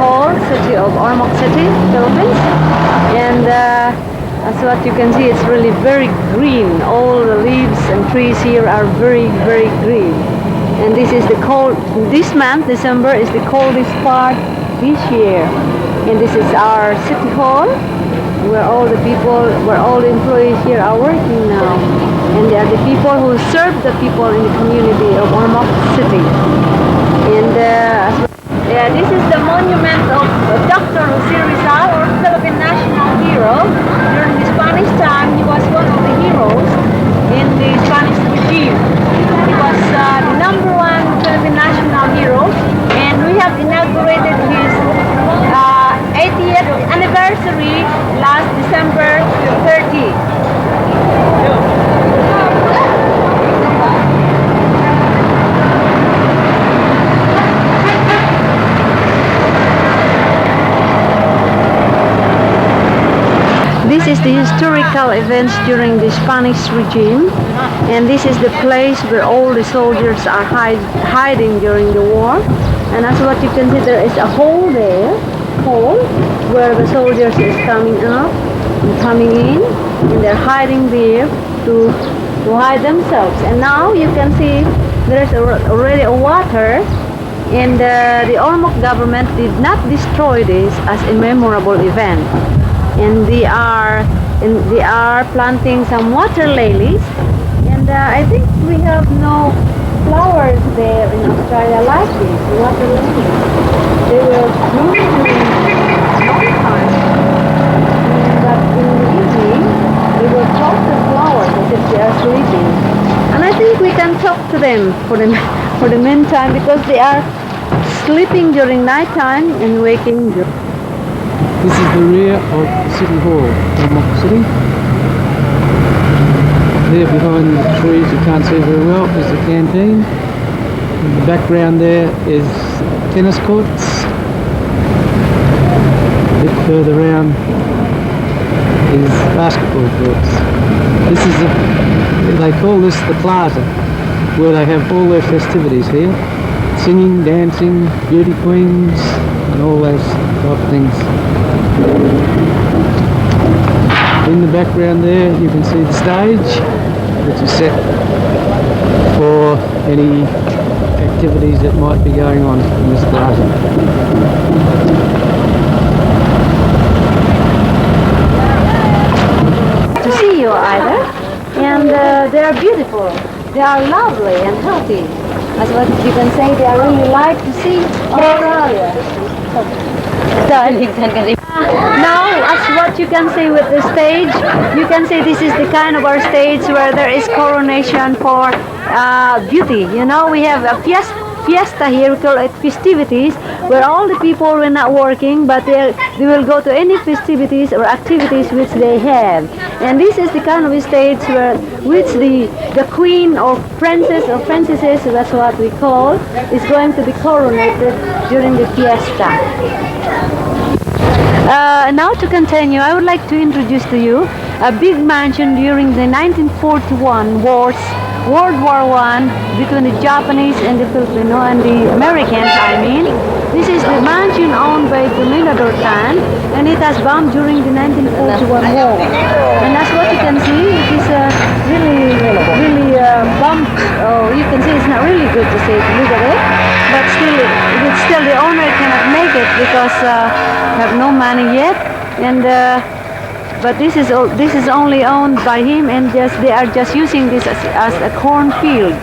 hall, city of Ormoc City, Philippines. And as what you can see, it's really very green. All the leaves and trees here are very, very green. And this is the cold, this month, December, is the coldest part this year. And this is our city hall, where all the people, where all the employees here are working now. And they are the people who serve the people in the community of Ormoc City. And yeah, this is the monument of Dr. Jose Rizal, or Philippine national hero. During the Spanish time, he was one of the heroes in the Spanish regime. He was the #1 Philippine national hero, and we have inaugurated his 80th anniversary last December 30. This is the historical events during the Spanish regime, and this is the place where all the soldiers are hiding during the war. And as what you can see, there is a hole there, where the soldiers is coming up and coming in, and they're hiding there to hide themselves. And now you can see there's already a water, and the Ormoc government did not destroy this as a memorable event. And they are planting some water lilies, and I think we have no flowers there in Australia like this, water lilies. They will bloom during nighttime, but in the evening they will talk the flowers as if they are sleeping. And I think we can talk to them for the meantime, because they are sleeping during nighttime and waking during. This is the rear of City Hall, Ormoc City. There behind the trees, you can't see very well, is the canteen. In the background there is tennis courts. A bit further around is basketball courts. This is they call this the plaza, where they have all their festivities here. Singing, dancing, beauty queens, and all those type of things. In the background there you can see the stage, which is set for any activities that might be going on in this plaza. To see you either, and they are beautiful, they are lovely and healthy. As what you can say, they are really like to see Australia. Now, as what you can see with the stage, you can see this is the kind of our stage where there is coronation for beauty. You know, we have a fiesta here, we call it festivities, where all the people are not working, but they will go to any festivities or activities which they have. And this is the kind of stage where which the queen or princess or princesses, that's what we call, is going to be coronated during the fiesta. Now to continue, I would like to introduce to you a big mansion during the 1941 World War I, between the Japanese and the Filipino and the Americans, I mean. This is the mansion owned by the Minador Khan, and it has bombed during the 1941 war. And that's what you can see. It is really bombed. Oh, you can see it's not really good to see. Look at it. But still the owner cannot make it because have no money yet. And but this is only owned by him, and they are just using this as a cornfield.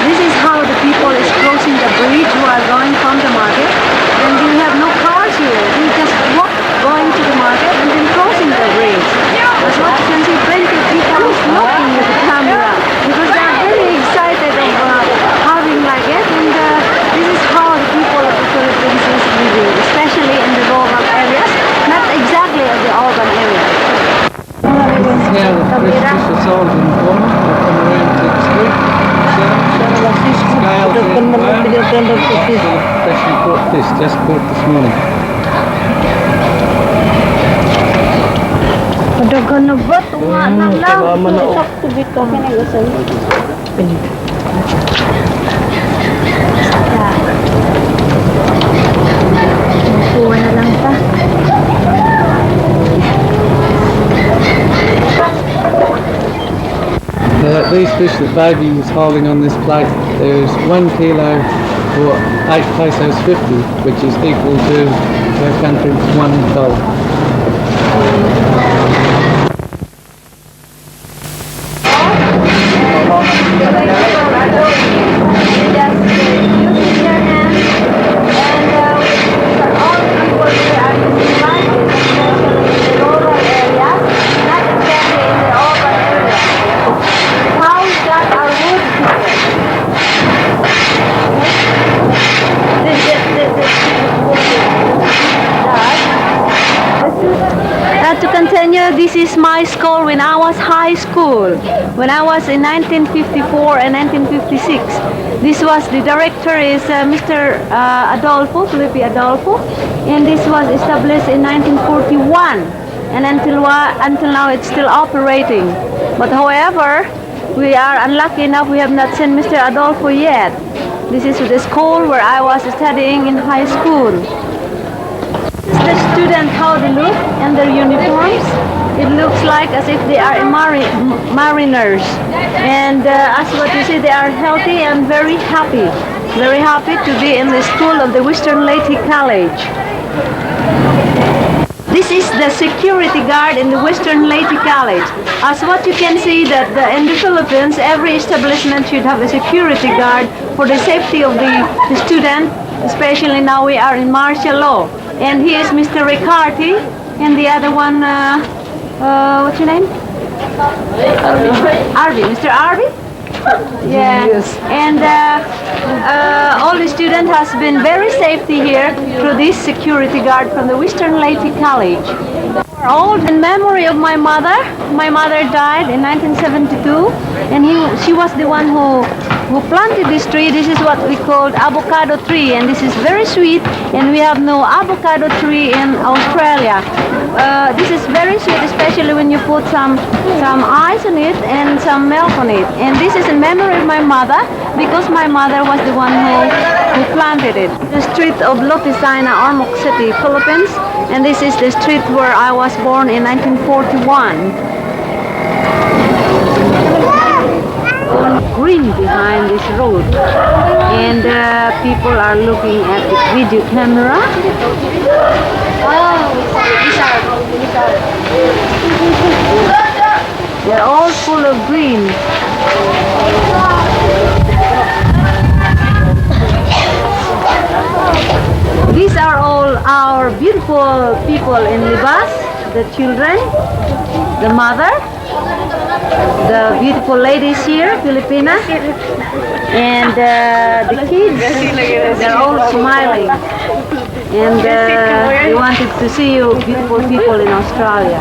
This is how the people is crossing the bridge who are going from the market, and we have no cars here. We just walk going to the market and then crossing the bridge. That's what you can see. Plenty of people is looking at the camera because they are very excited of having like it, and this is how the people of the Philippines is living, especially in the rural areas, not exactly at the urban area. Now the fresh fish are sold in the corner. They come around to the street. Scales there. Freshly caught fish, just caught this morning. Madagan na ba? Tunga na lang. Tama na, oh. Sakto bito. Pinag-usay. Kuha na lang ta. These fish that baby is holding on this plate, there's 1 kilo or 8 pesos 50, which is equal to our country's $1. To continue, this is my school when I was high school, when I was in 1954 and 1956. This was, the director is Mr. Adolfo, Felipe Adolfo, and this was established in 1941, and until now it's still operating. But however, we are unlucky enough we have not seen Mr. Adolfo yet. This is the school where I was studying in high school. The students, how they look and their uniforms, it looks like as if they are mariners, and as what you see, they are healthy and very happy to be in the school of the Western Lady College. This is the security guard in the Western Lady College. As what you can see, that in the Philippines, every establishment should have a security guard for the safety of the student, especially now we are in martial law. And here is Mr. Riccardi, and the other one, what's your name? Arby. Mr. Arby? Yeah. Yes. And all the students has been very safety here through this security guard from the Western Lady College. Old in memory of my mother. My mother died in 1972, and she was the one who planted this tree. This is what we call avocado tree, and this is very sweet, and we have no avocado tree in Australia. This is very sweet, especially when you put some ice on it and some milk on it. And this is in memory of my mother, because my mother was the one who planted it. The street of Lotisaina, Ormoc City, Philippines, and this is the street where I was born in 1941. Green behind this road, and people are looking at the video camera. They're all full of green. These are all our beautiful people in Libas, the children, the mother, the beautiful ladies here, Filipinas, and the kids, they're all smiling. And they wanted to see you beautiful people in Australia.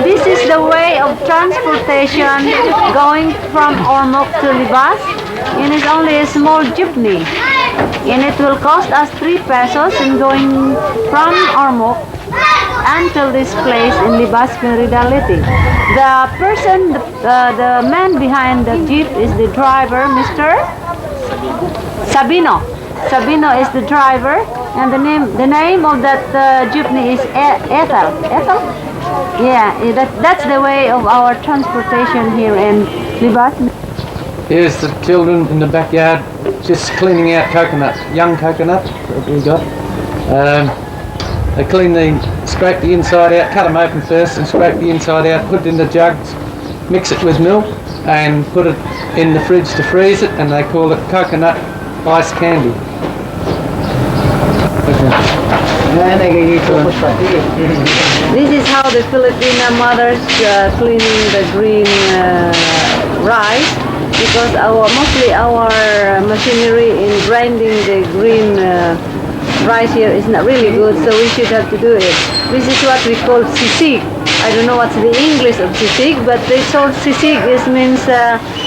This is the way of transportation going from Ormoc to Libas, and it's only a small jeepney. And it will cost us 3 pesos in going from Ormoc until this place in Libas, Meridality. The person, the man behind the jeep is the driver, Mr. Sabino. Sabino is the driver, and the name of that jeepney is Ethel. Ethel? Yeah, that's the way of our transportation here in Libas. Here's the children in the backyard just cleaning out coconuts, young coconuts that we got. They scrape the inside out, cut them open first and scrape the inside out, put it in the jugs, mix it with milk and put it in the fridge to freeze it, and they call it coconut ice candy. This is how the Filipino mothers cleaning the green rice, because mostly our machinery in grinding the green rice here is not really good, so we should have to do it. This is what we call sisig. I don't know what's the English of sisig, but they told sisig means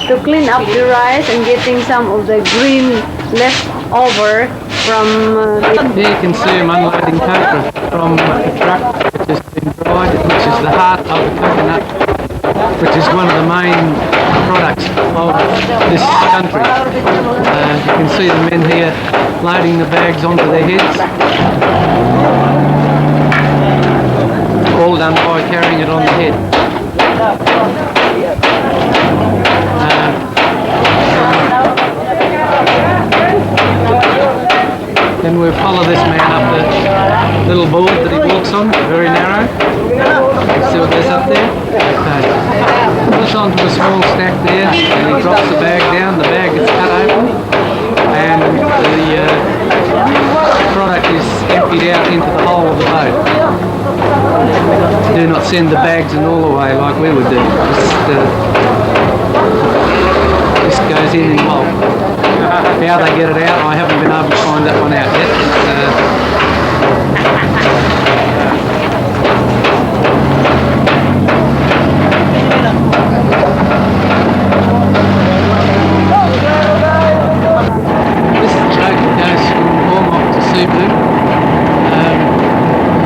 to clean up the rice and getting some of the green left over from Here you can see them unloading copra from a truck which has been dried, which is the heart of the coconut, which is one of the main products of this country. You can see the men here loading the bags onto their heads, all done by carrying it on the head. Then we'll follow this man up the little board that he walks on, very narrow. See what there's up there? Okay. Push onto a small stack there, and he drops the bag down. The bag is cut open, and the product is emptied out into the hole of the boat. Do not send the bags in all the way like we would do. This goes in bulk. How they get it out, I haven't been able to find that one out yet. This is the boat that goes from Ormoc to Cebu. I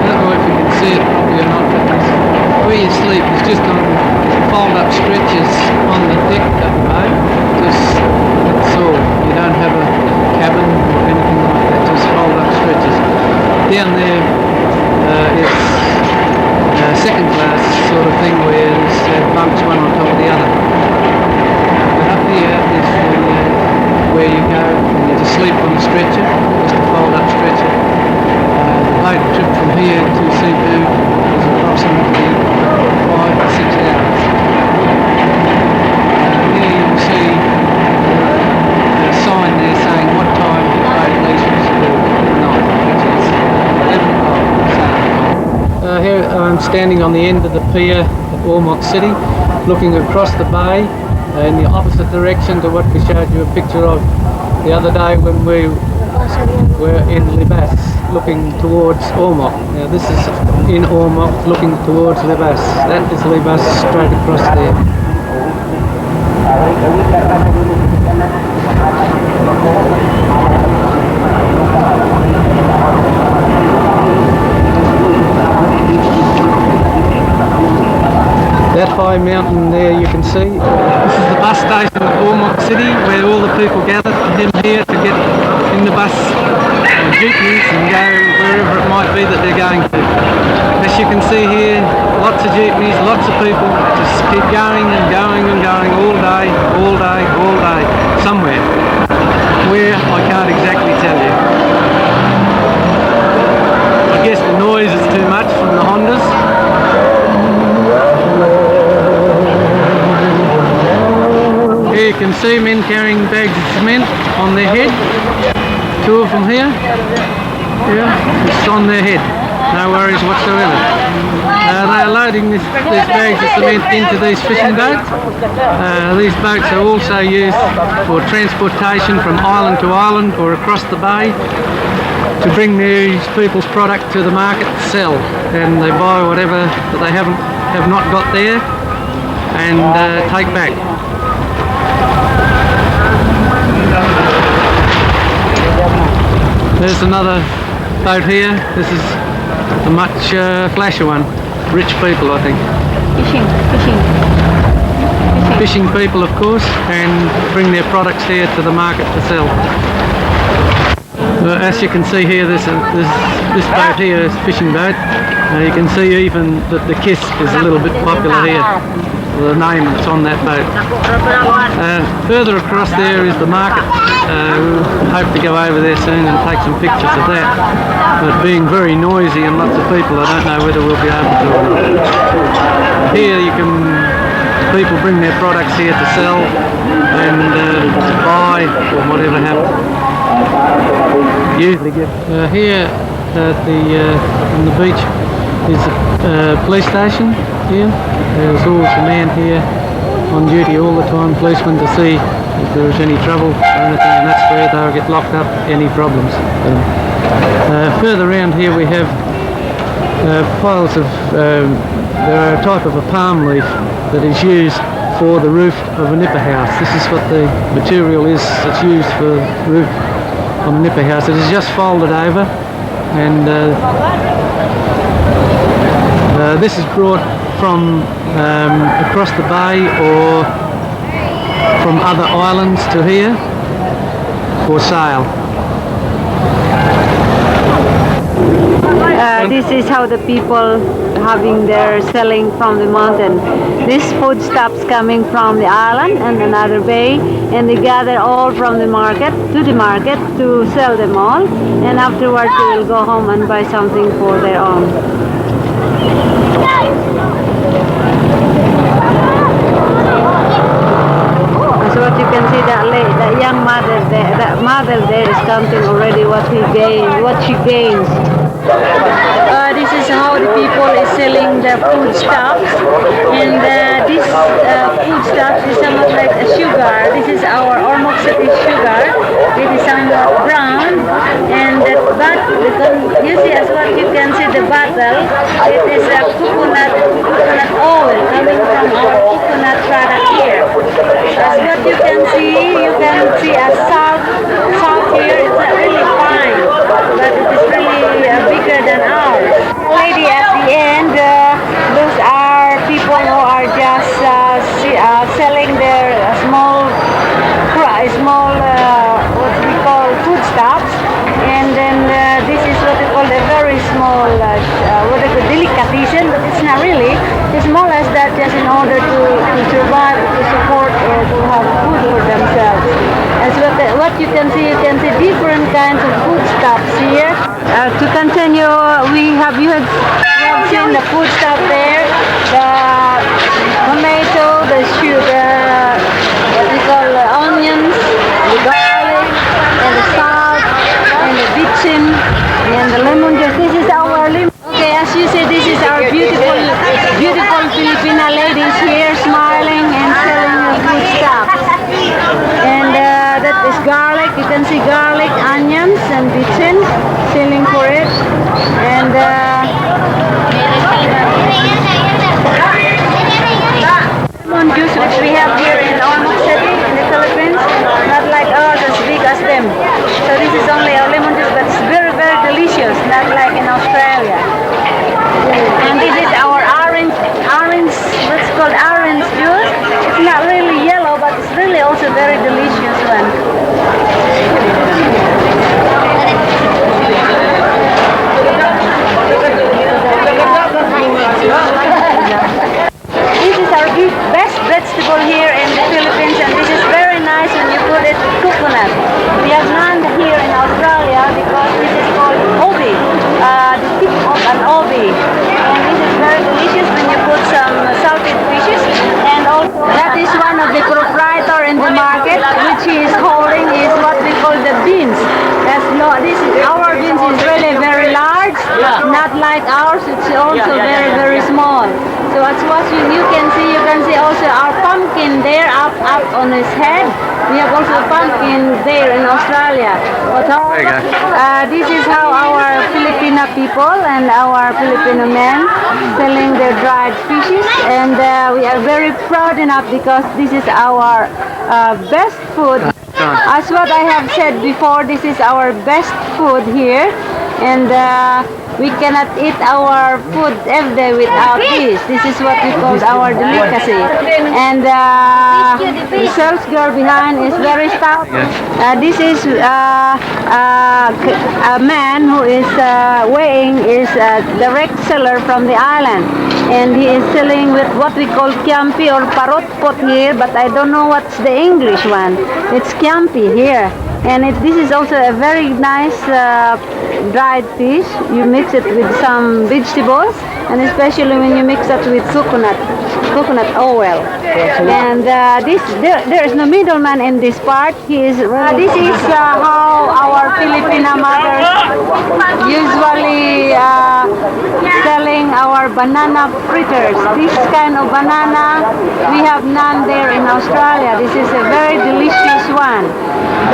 don't know if you can see it or not, but where you sleep is just on fold-up stretchers on the deck of the boat. That's all. You don't have a cabin or anything like that, just fold-up stretchers. Down there is a second class sort of thing where there's bunks one on top of the other. But up here is where you go and you just sleep on the stretcher, just a fold-up stretcher. The boat trip from here to Cebu is approximately 5 to 6 hours. Here you will see a sign there saying what time the boat leaves from Cebu at night, which is 11 o'clock Saturday. Here I'm standing on the end of the pier at Ormoc City, looking across the bay in the opposite direction to what we showed you a picture of the other day when we were in Libas, looking towards Ormoc. Now this is in Ormoc, looking towards Libas. That is Libas straight across there. That high mountain there you can see. This is the bus station of Ormoc City, where all the people gather to come here to get in the bus or jeepneys and go wherever it might be that they're going to. As you can see here, lots of jeepneys, lots of people just keep going and going and going all day, all day, all day, somewhere. Where, I can't exactly tell you. I guess the noise is too much from the Hondas. Here you can see men carrying bags of cement on their head. Two of them here. Yeah, it's on their head. No worries whatsoever. They are loading these bags of cement into these fishing boats. These boats are also used for transportation from island to island or across the bay to bring these people's product to the market to sell. And they buy whatever that they have not got there and take back. There's another boat here. This is a much flashier one. Rich people, I think. Fishing people, of course, and bring their products here to the market to sell. As you can see here, this boat here is a fishing boat. You can see even that the kiss is a little bit popular here. The name that's on that boat. Further across there is the market. We'll hope to go over there soon and take some pictures of that. But being very noisy and lots of people, I don't know whether we'll be able to or not. Here people bring their products here to sell and buy or whatever happens. Usually get here at on the beach is a police station here. There's always a man here on duty all the time, policeman, to see if there's any trouble or anything, and that's where they'll get locked up, any problems. Further around here we have piles of, they're a type of a palm leaf that is used for the roof of a nipper house. This is what the material is that's used for the roof on a nipper house. It is just folded over, and this is brought from across the bay or from other islands to here for sale. This is how the people having their selling from the mountain. This foodstuffs coming from the island and another bay, and they gather all from the market to sell them all, and afterwards they will go home and buy something for their own. So what you can see, that young mother there, that mother there is counting already what she gains. This is how the people is selling the foodstuffs, and this foodstuffs is somewhat like a sugar. This is our Ormoc city sugar. It is somewhat brown, and you see, as what you can see, the bottle, it is a coconut oil coming from our coconut product here. As what you can see a salt here. It's not really fine, but it is really bigger than ours. Lady at the end, those are people who are just selling their small what we call foodstuffs, and then this is what we call a very small what they call delicatessen, but it's not really. It's more or less that just in order to survive, to support, or to have food for themselves. As what you can see different kinds of foodstuffs here. To continue, you have seen the foodstuff there, the tomato, the sugar, what we call onions, the garlic, and the salt, and the bitchin, and the lemon juice. This is our lemon. Okay, as you see, this is our beautiful Filipina ladies here smiling and selling the foodstuffs. And that is garlic. You can see garlic, onions, and bitchin selling for it. And lemon juice, which we have here in Ormoc City in the Philippines, not like ours as big as them. So this is only our lemon juice, but it's very, very delicious, not like in Australia. And this is our orange, what's called orange juice. It's not really yellow, but it's really also very delicious one. This is our best vegetable here in the Philippines, and this is very nice when you put it with coconut. We have none here in Australia because this is called obi, the tip of an obi. And this is very delicious when you put some salted fishes. And also that is one of the proprietor in the market, which he is holding is what we call the beans. Our beans is really very large, not like ours. It's also very, very small. So that's what you can see also our pumpkin there up on his head. We have also a pumpkin there in Australia. But this is how our Filipino people and our Filipino men selling their dried fishes, and we are very proud enough because this is our best food. As what I have said before, this is our best food here, and we cannot eat our food every day without this. This is what we call our delicacy. And the sales girl behind is very stout. This is a man who is weighing is a direct seller from the island. And he is selling with what we call kiampi or parot-pot here, but I don't know what's the English one. It's kiampi here. And this is also a very nice dried fish. You mix it with some vegetables, and especially when you mix it with coconut oil. And there is no middleman in this part. This is how our Filipina mothers usually selling our banana fritters. This kind of banana, we have none there in Australia. This is a very delicious one.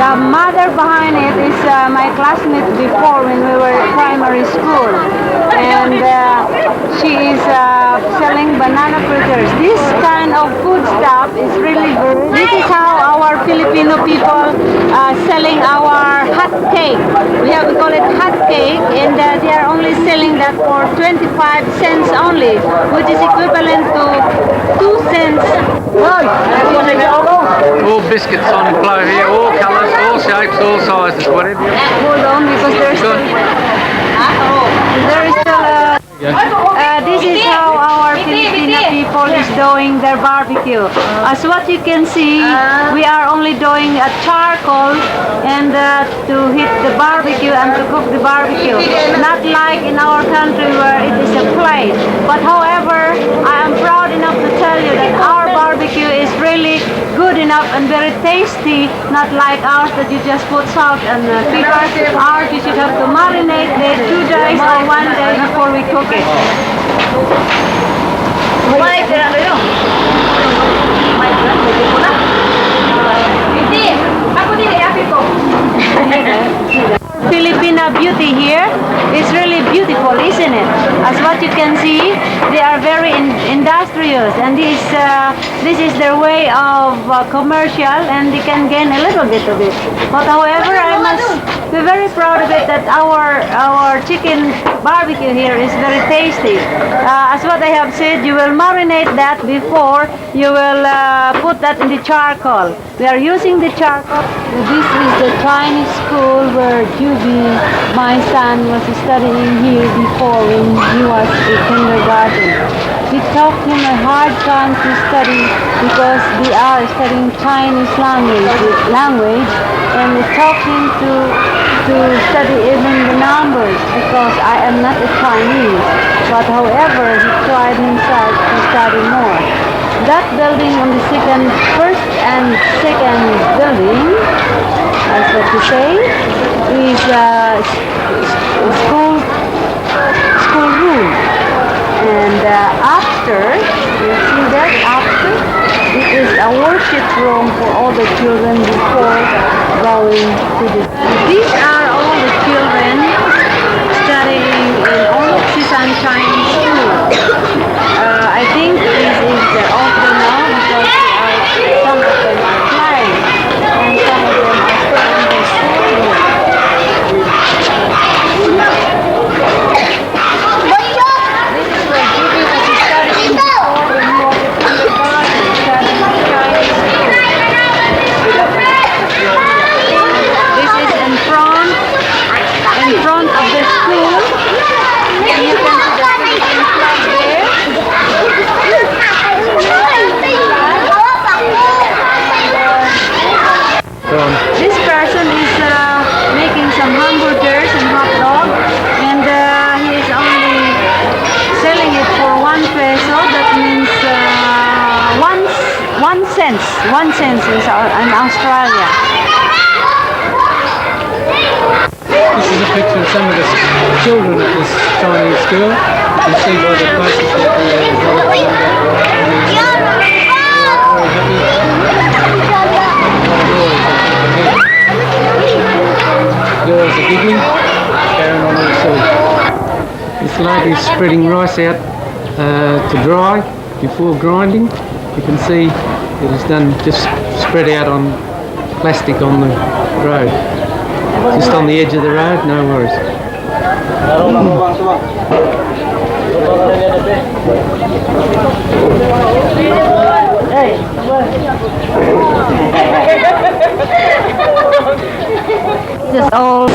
The mother behind it is my classmate before when we were in primary school. And she is selling banana fritters. This kind of food stuff is really good. This is how our Filipino people selling our hot cake. We call it hot cake, and they are only selling that for 25 cents only, which is equivalent to 2 cents. All biscuits on flow here, all colours, all shapes, all sizes, whatever. Hold on, because there is still this is how our Filipino people is doing their barbecue. As what you can see, we are only doing a charcoal and to heat the barbecue and to cook the barbecue. Not like in our country where it is a plate. But however, I am proud enough to tell you that our barbecue is really good enough and very tasty, not like ours that you just put salt and pepper. Ours you should have to marinate it 2 days or 1 day before we cook it. Filipina beauty here is really beautiful, isn't it? As what you can see, they are very industrious, and this is their way of commercial, and they can gain a little bit of it. But however, I must be very proud of it that our chicken barbecue here is very tasty. As what I have said, you will marinate that before you will put that in the charcoal. We are using the charcoal. This is the Chinese school where Juby, my son, was studying here before when he was in kindergarten. We taught him a hard time to study because we are studying Chinese language, and we taught him to study even the numbers because I am not a Chinese. But however, he tried himself to study more. That building on the first and second building, as what you say, is school room. And after, you see that after, it is a worship room for all the children before going to the. These are all the children studying in Ormoc Chinese School. I think this is over now because some of them are flying and some of them are still in the school. This is where Judy was studying before when he was in kindergarten, studying Chinese school. This is in front of the school. And you can see the Philippine flag there. This person is making some hamburgers and hot dog, and he is only selling it for 1 peso. That means 1 cent. 1 cent is in Australia. This is a picture of some of the children at this Chinese school. You see by the faces that they're very happy. Girls are giggling, carrying on all sorts. This lady is spreading rice out to dry before grinding. You can see it is done just spread out on plastic on the road. Just on the edge of the road, no worries. Just all.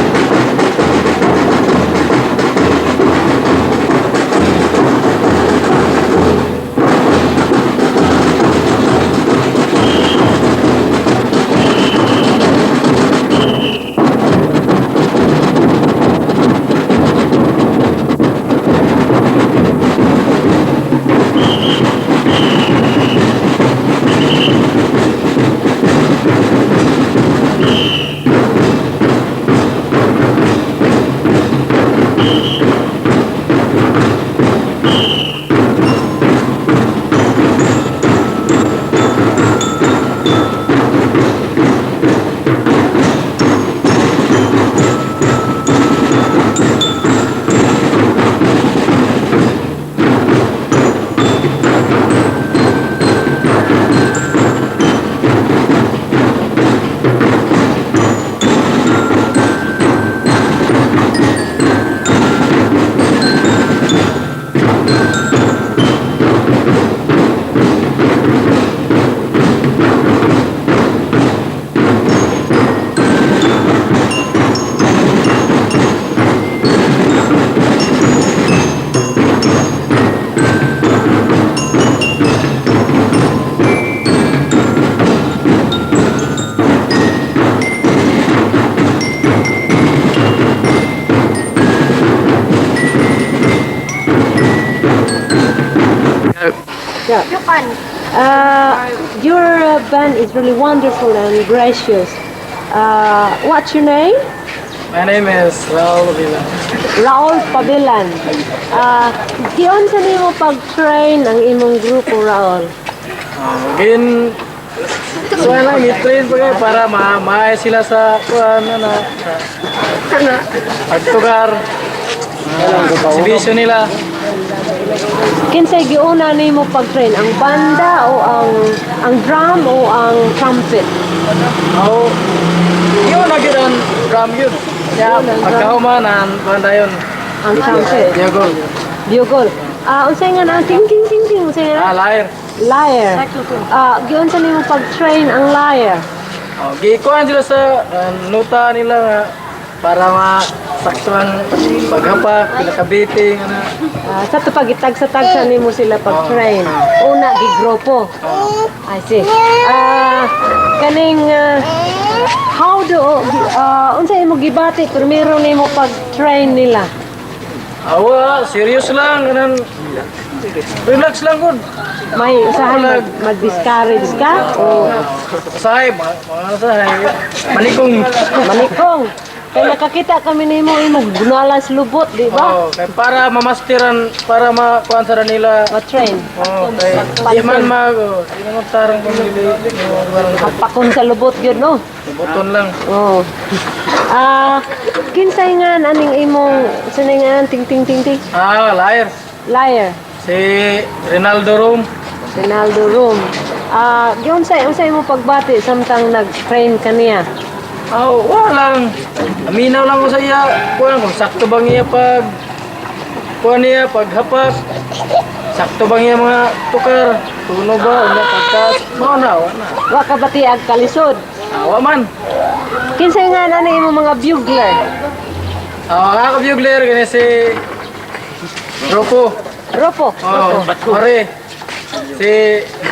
Your band is really wonderful and gracious. What's your name? My name is Raul Villa. Raul Pabilan. Diyon sa nimo pag-train ang imong grupo, Raul? So lang i-train pa kayo para maay sila sa pagtugar. Exhibition nila. Kinsay giuna nimo pag-train? Ang banda o ang drum o ang trumpet? Yun na yun ang drum yun. Kaya pagkahuman ang banda yun. Ang trumpet. Bugle. Bugle. Unsay nga na ting ting ting ting unsay nga? Lyre. Lyre. Giyon sa nimo pag-train ang lyre. Gikuhan sila sa nota nila nga para masakto ang paghapak, pinakabiting. Sa tupag-itag sa tagsa nimo sila pag-train. Una gigrupo. I see. Kaning how do unsay imo gibati primero nimo pag-train nila? Awa, serious lang kanang relax lang gud. May usahay mag-discourage ka o Sahay, mga sahay. Manikong. manikong? Kaya nakakita kami nimo imong gunalas lubot, di ba? Kaya para mamasteran, para makuhan sa nila. Ma-train. Di man di man tarang pamili. Kapakon sa lubot yun, no? Buton lang. Oh. Kinsay nga aning imong sanay nga ting ting ting ting Lyre. liar. Si Rinaldo Rum. Ronaldo Room. Unsay mo pagbati samtang nag-train kaniya? Walang. Aminaw lang ko sa iya. Kung sakto bang iya paghapak. Sakto bang iya mga tukar. Tuno ba? Una pagkas. Wala. Wa ka bati ag kalisod. Awa man. Kinsay nga nani imo mga bugler? Ako bugler. Kaya si Ropo. Ropo. Pare. Si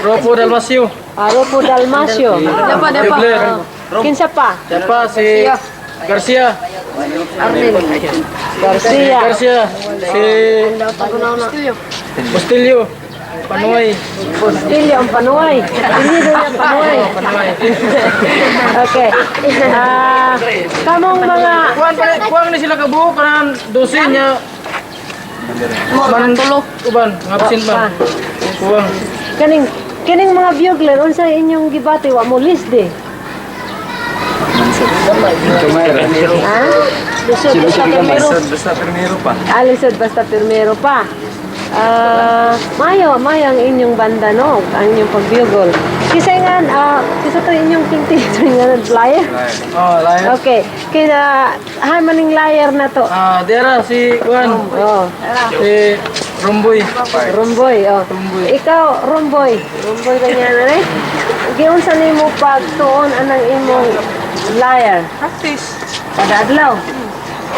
Ropo Dalmasio. Ropo Dalmasio. Bugler. Kinsa pa? Siapa si Garcia. Garcia. Si Bustilyo. Panuay. Bustilyo ang panuay. Hindi doon ang panuay. Okay. Kamong mga Kuwang ni sila kabuo kanang dosin niya. Mantulo. Uban, ngapsin man. Kuwang. kining mga bugler unsa inyong gibati wa mo list de? Ha? Basta primero pa. Lisod basta pirmero pa. Mayo ang inyong banda, no? Ang inyong pagbugol. Kisay nga, kisa to inyong ting nga liar? Liar. Okay. Kaya, maning liar na to. Dera si Kuan. Si Rumboy. Rumboy, Ikaw, Rumboy. Rumboy ka niya na rin. Giunsa nimo pagtuon anang imong liar? Practice. Padadlaw.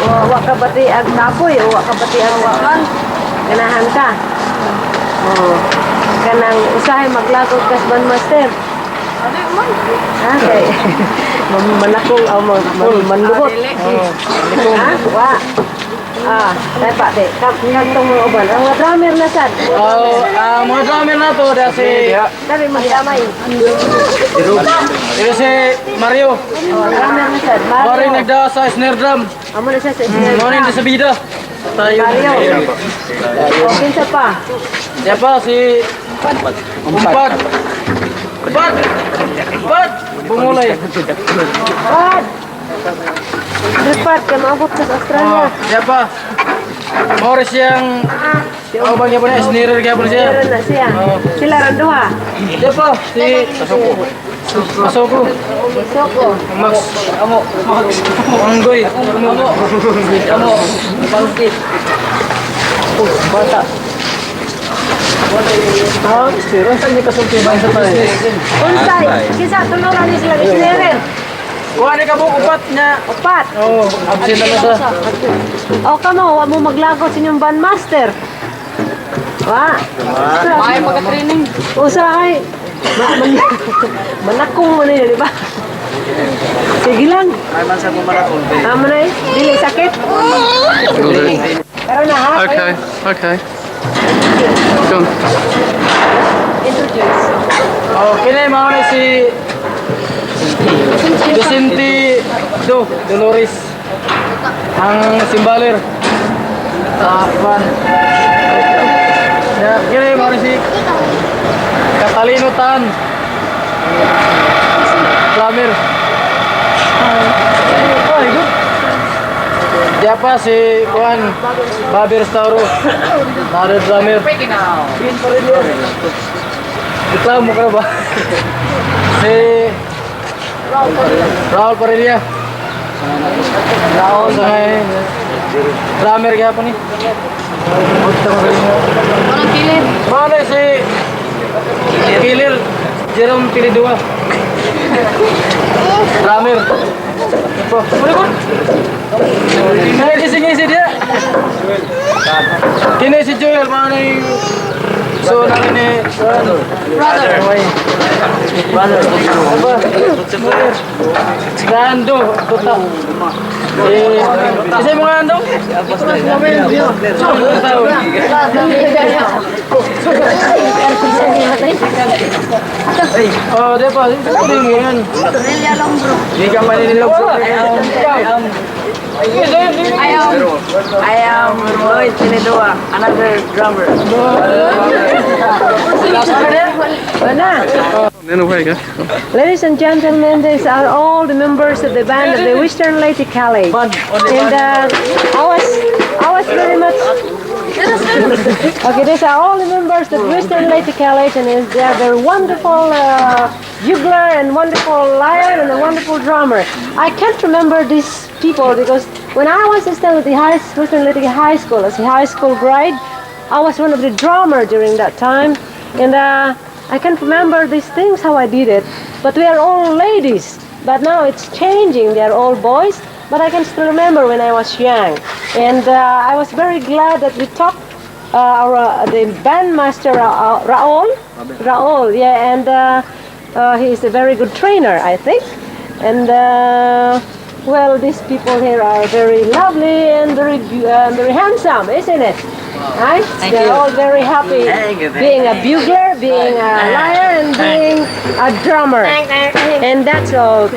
Wa ka bati ag tapoy o wa ka bati ag wakan. Ganahan ka. Kanang usahay maglakog kas bandmaster. Okay. Manakong manlubot. Wa. Tepa de. Kantong mga uban. Ang mga drummer na sad. Mga drummer na to si Dali magdamay. si Mario. Drummer na sad. Mari nagda sa snare drum. Amo na siya sa snare Mari drum. na sa bida. Tayo. Mario. Kinsa pa? Siapa si Umpat. Bumulay. Pat! Lipat ka maabot ka sa Australia. Siapa? Morris yang bang niya po na snare kaya po siya. Meron na siya. Sila rin duha. Siapa? Si Masoko. Soko. Max. Anggoy. Bangkit. Bata. Sira saan niya kasultiban sa tayo? Unsay, kisa tunuran ni sila isnerer. Wala ni kabuk upat niya. Upat. Absent na sa. Kamo, wa mo maglagot sa inyong bandmaster. Wa. Ay, pagka-training. Usahay. Manakong mo na di ba? Sige lang. Ay, man sa pumarakon. Amo na dili sakit. Pero na ha. Okay. Come. introduce. Okay, mauna si Vicente Dolores. Ang simbaler. Juan. Ya, kini mauna si Catalino Tan. Flamer. Oh, good. Dia pa si Juan Babi Restauro. Ada Flamer. Reklamo ka na ba? Si Raul Parelia. Raul sa ngayon. Drummer kaya po ni. Anong kilid? Mana si Kilir Jerome Pilidua. Drummer. Apa? Boleh ngisi dia. Kini si Joel mana yung so nang ini brother apa Gando tuta kasi mga ando oh depa yan di ka manilog I am Lloyd Pinedua, another drummer. Ladies and gentlemen, these are all the members of the band of the Western Lady College. And I was very much... Okay, these are all the members of Western Lady College, and they are very wonderful bugler and wonderful lion and a wonderful drummer. I can't remember these people because when I was still at the Western Lady High School, as a high school grade, I was one of the drummers during that time, and I can't remember these things how I did it. But we are all ladies. But now it's changing. They are all boys. But I can still remember when I was young, and I was very glad that we taught the bandmaster Raul, yeah, and he is a very good trainer, I think. And well, these people here are very lovely and very handsome, isn't it? Right? They're all very happy being a bugler, being a liar, and being a drummer. And that's all.